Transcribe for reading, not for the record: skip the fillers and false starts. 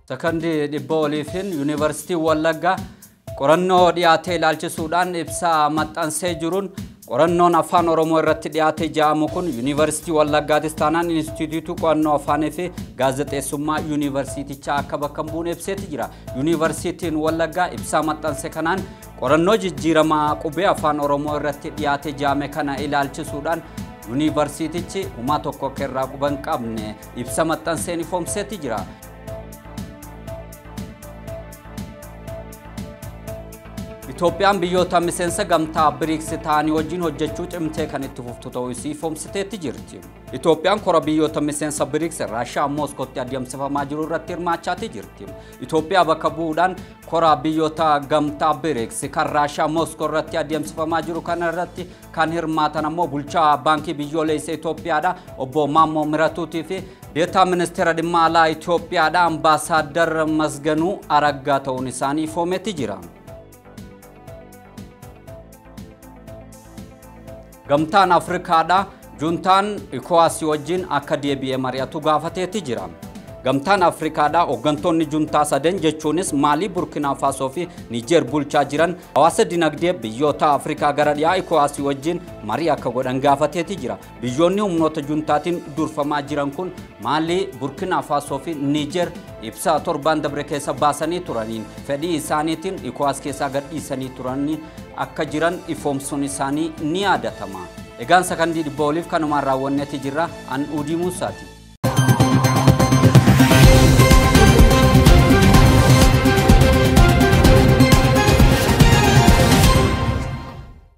Sakandii dhibba oliifin Yuunivarsiitii Wallaggaa qorannoo dhiyaatee ilaalchisuudhaan ibsa maxxansee jiruun qorannoon afaan Oromoo irratti dhiyaatee ja'amu kun Yuunivarsiitii Wallaggaattis taanaan Inistituutii Qo'annoo Afaanii fi Gaazexeessummaa Yuunivarsiitichaa akka bakka bu'uun ibseeti jira. Yuunivarsiitiin Wallaggaa ibsa maxxanse kanaan qorannoo jijjiiramaa qubee afaan Oromoo irratti dhiyaatee ja'ame kana ilaalchisuudhaan Yuunivarsiitichi uumaa tokko irraa quban qabne ibsa maxxanseen ifoomseeti jira. Itoophiyaan biyyoota miseensa gamtaa BRICS ta'anii wajjin hojjechuu cimtee kan itti fuftu ta'uu isii ifoomsiteetti jirti. Itoophiyaan kora biyyoota miseensa BRICS Raashiyaa Mooskootti adeemsifamaa jiru irratti hirmaachaati jirti. Itoophiyaa bakka bu'uudhaan kora biyyoota gamtaa BRICS kan Raashiyaa Mooskoo irratti adeemsifamaa jiru kana irratti kan hirmaatan ammoo bulchaa baankii biyyoolessaa Itoophiyaadha obbo Maammoo Miratuutii fi Deetaa Ministeera Dhimma Alaa Itoophiyaadha Ambaasaadar Masganuu Araggaa ta'uun isaanii ifoomeeti jira. Gamtaan Afrikaadha juntaan ECOWAS wajjin akka deebi'ee mari'atu gaafateeti jira. Gamtaan Afrikaadha hooggantoonni juntaa sadan jechuunis Maalii, Burkina Faasoo fi Niijer bulchaa jiran hawaasa dinagdee biyyoota Afrikaa gara dhiyaa ECOWAS wajjin marii akka godhan gaafateeti jira. Biyyoonni humnoota juntaatiin durfamaa jiran kun Maalii, Burkina Faasoo fi Niijer ibsa torban dabre keessa baasanii turaniin fedhii isaaniitiin ECOWAS keessaa gadhiisanii turanii akka jiran ifoomsuun isaanii ni yaadatama. Egaan sakandii dhibba oliif kanumaan raawwanneeti jirra. An Udii Muusaati.